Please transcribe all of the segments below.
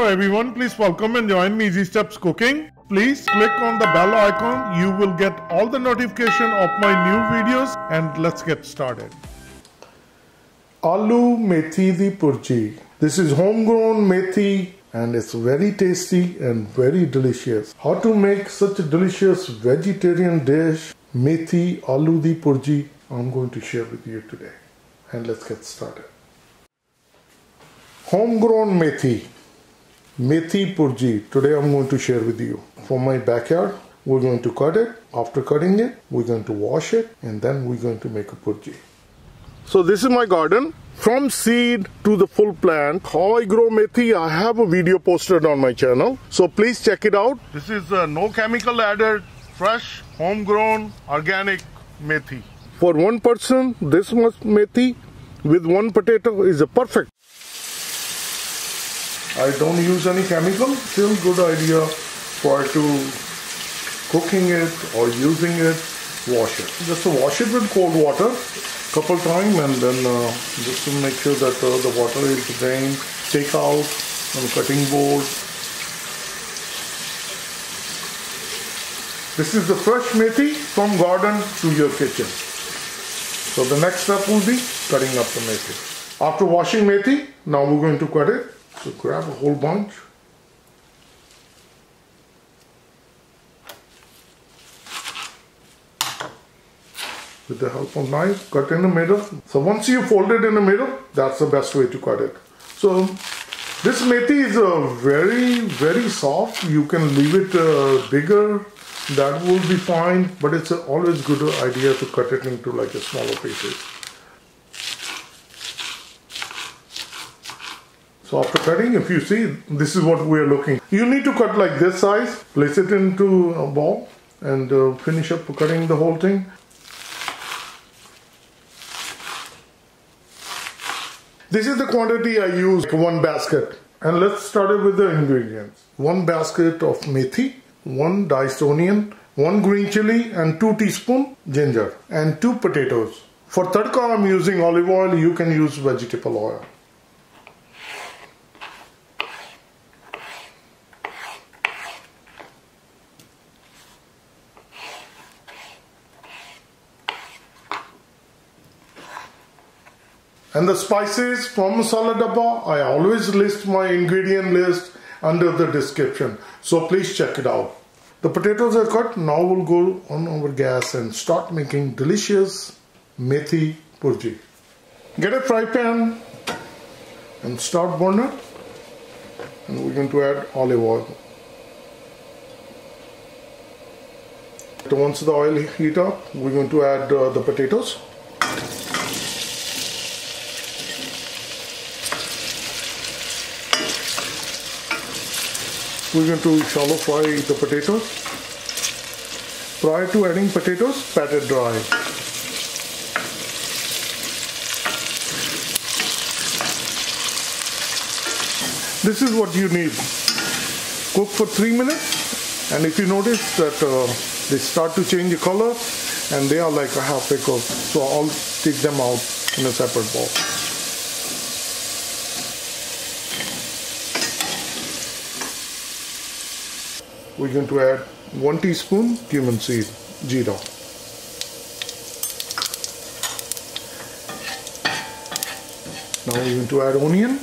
Hello everyone, please welcome and join me Easy Steps Cooking. Please click on the bell icon. You will get all the notification of my new videos, and let's get started. Aloo methi di purji. This is homegrown methi and it's very tasty and very delicious. How to make such a delicious vegetarian dish, methi aloo di purji, I'm going to share with you today. And let's get started. Homegrown methi purji. Today I'm going to share with you. From my backyard, we're going to cut it. After cutting it, we're going to wash it and then we're going to make a purji. So this is my garden. From seed to the full plant, how I grow methi, I have a video posted on my channel. So please check it out. This is no chemical added, fresh, homegrown, organic methi. For one person, this much methi with one potato is a perfect. I don't use any chemical. Still good idea prior to cooking it or using it. Wash it. Just to wash it with cold water couple times and then just to make sure that the water is drained. Take out on cutting board. This is the fresh methi from garden to your kitchen. So the next step will be cutting up the methi. After washing methi, now we're going to cut it. So grab a whole bunch. With the help of knife, cut in the middle. So once you fold it in the middle, that's the best way to cut it. So this methi is very soft. You can leave it bigger. That will be fine. But it's always good idea to cut it into like a smaller pieces. So after cutting, if you see, this is what we are looking. You need to cut like this size. Place it into a bowl and finish up cutting the whole thing. This is the quantity I use, one basket. And let's start it with the ingredients. One basket of methi, one diced onion, one green chili and 2 teaspoons ginger and 2 potatoes. For tadka, I'm using olive oil. You can use vegetable oil. And the spices from Masala Dabba, I always list my ingredient list under the description. So please check it out. The potatoes are cut. Now we'll go on our gas and start making delicious methi purji. Get a fry pan and start burner. And we're going to add olive oil. Once the oil heat up, we're going to add the potatoes. We're going to shallow fry the potatoes. Prior to adding potatoes, pat it dry. This is what you need. Cook for 3 minutes, and if you notice that they start to change the color and they are like a half cooked, so I'll take them out in a separate bowl. We're going to add 1 teaspoon cumin seed, jeera. Now we're going to add onion.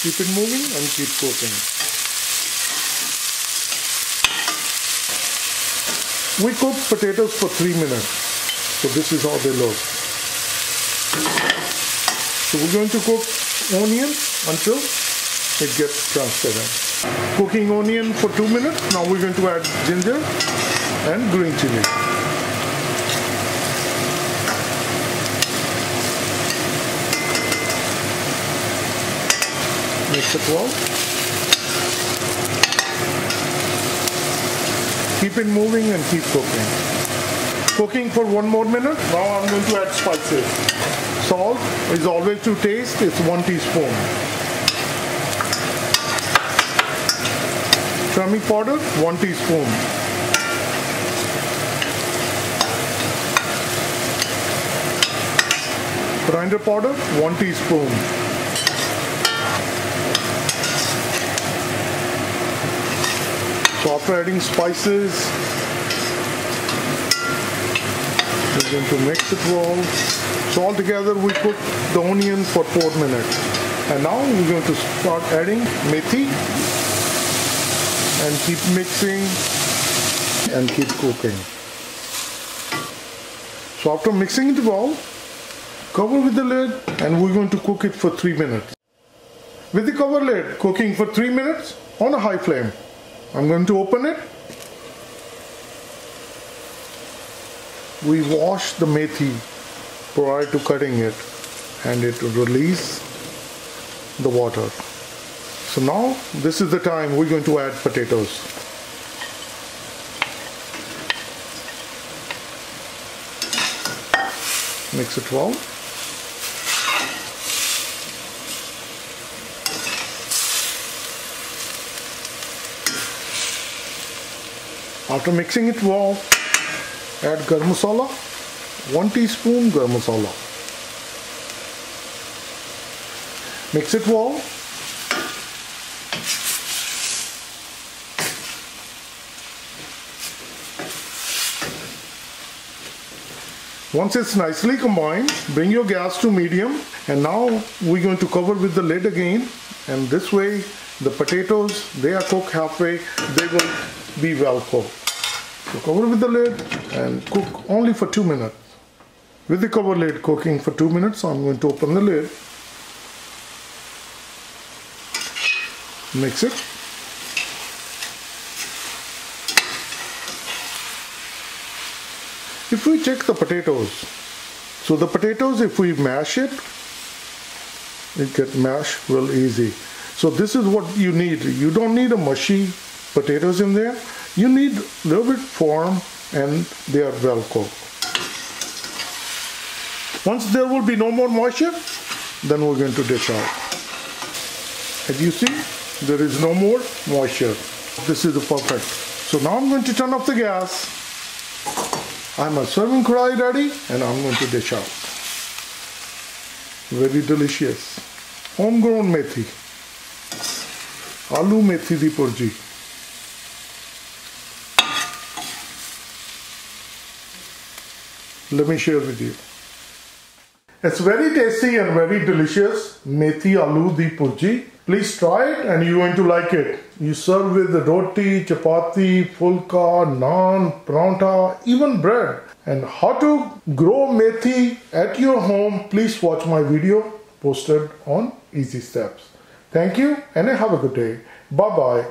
Keep it moving and keep cooking. We cook potatoes for 3 minutes. So this is how they look. So we're going to cook onion until it gets transparent. Cooking onion for 2 minutes. Now we're going to add ginger and green chili. Mix it well. Keep it moving and keep cooking. Cooking for 1 more minute. Now I'm going to add spices. Salt is always to taste. It's 1 teaspoon. Turmeric powder, 1 teaspoon. Grinder powder, 1 teaspoon. So after adding spices, we're going to mix it well. So all together we cook the onion for 4 minutes. And now we're going to start adding methi and keep mixing and keep cooking. So after mixing it well, cover with the lid and we're going to cook it for 3 minutes. With the cover lid cooking for 3 minutes on a high flame, I'm going to open it. We wash the methi prior to cutting it and it will release the water. So now this is the time we're going to add potatoes. Mix it well. After mixing it well, add garam masala, 1 teaspoon garam masala. Mix it well. Once it's nicely combined, bring your gas to medium, and now we're going to cover with the lid again, and this way the potatoes, they are cooked halfway, they will be well cooked. So cover with the lid and cook only for 2 minutes. With the cover lid cooking for 2 minutes, I'm going to open the lid, mix it. If we check the potatoes, so the potatoes, if we mash it gets mashed real easy. So this is what you need. You don't need a mushy potatoes in there. You need a little bit firm and they are well cooked. Once there will be no more moisture, then we're going to dish out. As you see, there is no more moisture. This is the perfect. So now I'm going to turn off the gas. I'm a serving karai ready and I'm going to dish out. Very delicious. Homegrown methi. Aloo methi di purji. Let me share with you. It's very tasty and very delicious. Methi aloo di purji. Please try it and you're going to like it. You serve with the roti, chapati, fulka, naan, paratha, even bread. And how to grow methi at your home, please watch my video posted on Easy Steps. Thank you and have a good day. Bye-bye.